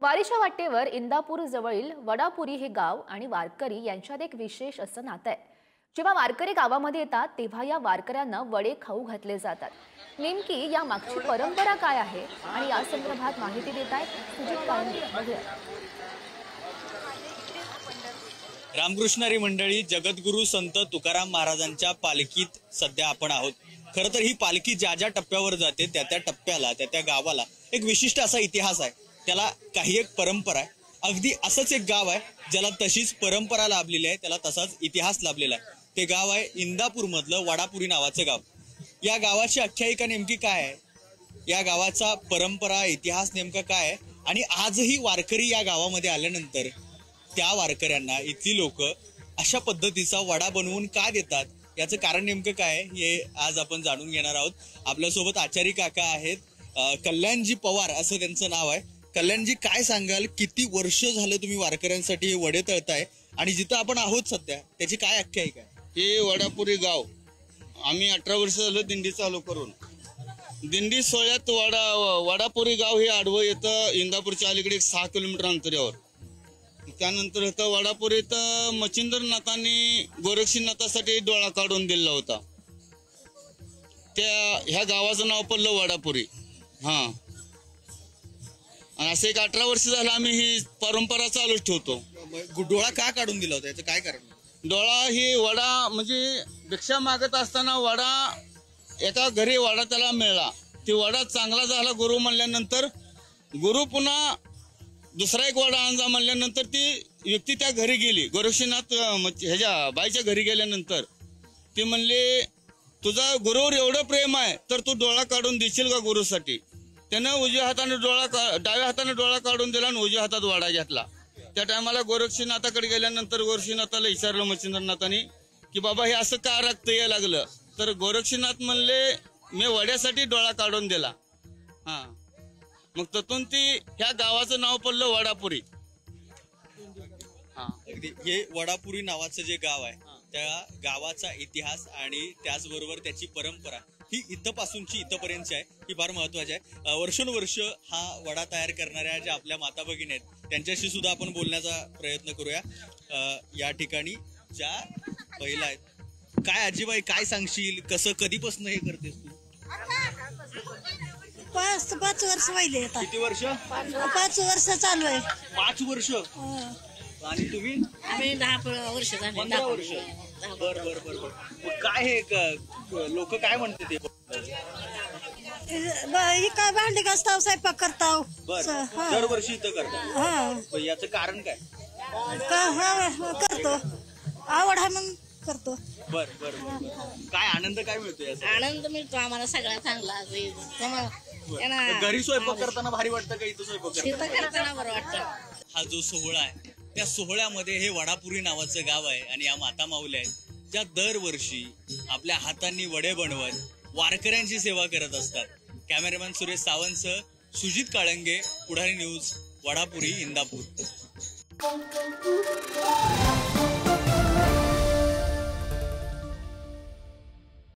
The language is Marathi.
वारीच्या वाटेवर इंदापूर जवळील वडापुरी हे गाव आणि वारकरी यांच्यात एक विशेष असं नातं आहे। जेव्हा वारकरी गावामध्ये येतात तेव्हा या वारकऱ्यांना वडे खाऊ घातले जातात। नेमकी या मागची परंपरा काय आहे आणि या संदर्भात माहिती देत आहेत सुजित काळंगे। बघूया। रामकृष्णारी मंडळी जगद्गुरू संत तुकाराम महाराजांच्या पालखीत सध्या आपण आहोत। खरं तर ही पालखी ज्या ज्या टप्प्यावर जाते त्या त्या टप्प्याला त्या त्या गावाला एक विशिष्ट असा इतिहास आहे, त्याला काही एक परंपरा आहे। अगदी असंच एक गाव आहे ज्याला तशीच परंपरा लाभलेली आहे, त्याला तसाच इतिहास लाभलेला आहे। ते गाव आहे इंदापूर मधलं वडापुरी नावाचं गाव। या गावाची आख्यायिका नेमकी काय आहे, या गावाचा परंपरा इतिहास नेमका काय आहे आणि आजही वारकरी या गावामध्ये आल्यानंतर त्या वारकऱ्यांना इथली लोक अशा पद्धतीचा वडा बनवून का देतात, याचं कारण नेमकं काय हे आज आपण जाणून घेणार आहोत। आपल्यासोबत आचारी काका आहेत, कल्याणजी पवार असं त्यांचं नाव आहे। कल्याणजी, काय सांगाल, किती वर्ष झालं तुम्ही वारकऱ्यांसाठी हे वडे तळताय आणि जिथं आपण आहोत सध्या त्याची काय आख्यायिका आहे? हे वडापुरी गाव आम्ही 18 वर्ष झालं दिंडी चालू करून। दिंडी सोहळ्यात वडापुरी गाव हे आडवं येतं इंदापूरच्या अलीकडे 6 किलोमीटर अंतरावर। त्यानंतर होतं वडापुरी तर मच्छिंद्रनाथांनी गोरक्षनाथासाठी डोळा काढून दिला होता, त्या ह्या गावाचं नाव पडलं वडापुरी। असं एक 18 वर्ष झालं आम्ही ही परंपरा चालूच ठेवतो। डोळा का काढून दिला होता, याचं काय कारण? डोळा ही वडा म्हणजे भिक्षा मागत असताना वडा एका घरी वडा त्याला मिळाला, ती वडा चांगला झाला गुरु म्हणल्यानंतर, गुरु पुन्हा दुसरा एक वडा आणजा म्हणल्यानंतर ती व्यक्ती त्या घरी गेली, गोरक्षनाथ ह्याच्या बाईच्या घरी गेल्यानंतर ती म्हणली, तुझा गुरुवर एवढं प्रेम आहे तर तू डोळा काढून देशील का गुरुसाठी? त्यानं उजव्या हाताने डाव्या हाताने डोळा काढून दिला आणि उजव्या हातात वडा घेतला। त्या टायमाला गोरक्षनाथाकडे गेल्यानंतर गोरक्षनाथाला विचारलं मच्छिंद्रनाथांनी की बाबा हे असं का रक्त यायला लागलं? तर गोरक्षनाथ म्हणले, मी वड्यासाठी डोळा काढून दिला। मग तिथून ती ह्या गावाचं नाव पडलं वडापुरी। अगदी हे वडापुरी नावाचं जे गाव आहे त्या गावाचा इतिहास आणि त्याचबरोबर त्याची परंपरा ही इथपासूनची इथपर्यंतची आहे, ही फार महत्वाची आहे। वर्षोनवर्ष हा वडा तयार करणाऱ्या ज्या आपल्या माता भगिनी आहेत त्यांच्याशी सुद्धा आपण बोलण्याचा प्रयत्न करूया। या ठिकाणी ज्या महिला आहेत, काय आजीबाई काय सांगशील, कसं कधीपासून हे करतेस तू? 5 वर्ष व्हायले आता। किती वर्ष? 5 वर्ष चालू आहे। 5 वर्ष? आणि तुम्ही? आम्ही 10 वर्ष झाले। 15 वर्ष? बर बर बर बर। काय हे लोक काय म्हणते ते? ही काय भांडी घासताव, स्वयंपाक करताव। दरवर्षी इथं करता? याचं कारण काय? करतो, आवड आहे मग करतो। बर बर बर। काय आनंद काय मिळतो याचा? आनंद मिळतो आम्हाला सगळा चांगला। घरी स्वयंपाक करताना भारी वाटतं का इथं स्वयंपाक करताना बरं वाटतं? हा जो सोहळा आहे त्या सोहळ्यामध्ये हे वडापुरी नावाचं गाव आहे आणि या माता माऊल्या आहेत ज्या दरवर्षी आपल्या हातांनी वडे बनवत वारकऱ्यांची सेवा करत असतात। कॅमेरामॅन सुरेश सावंतसह सुजित काळंगे, पुढारी न्यूज, वडापुरी, इंदापूर।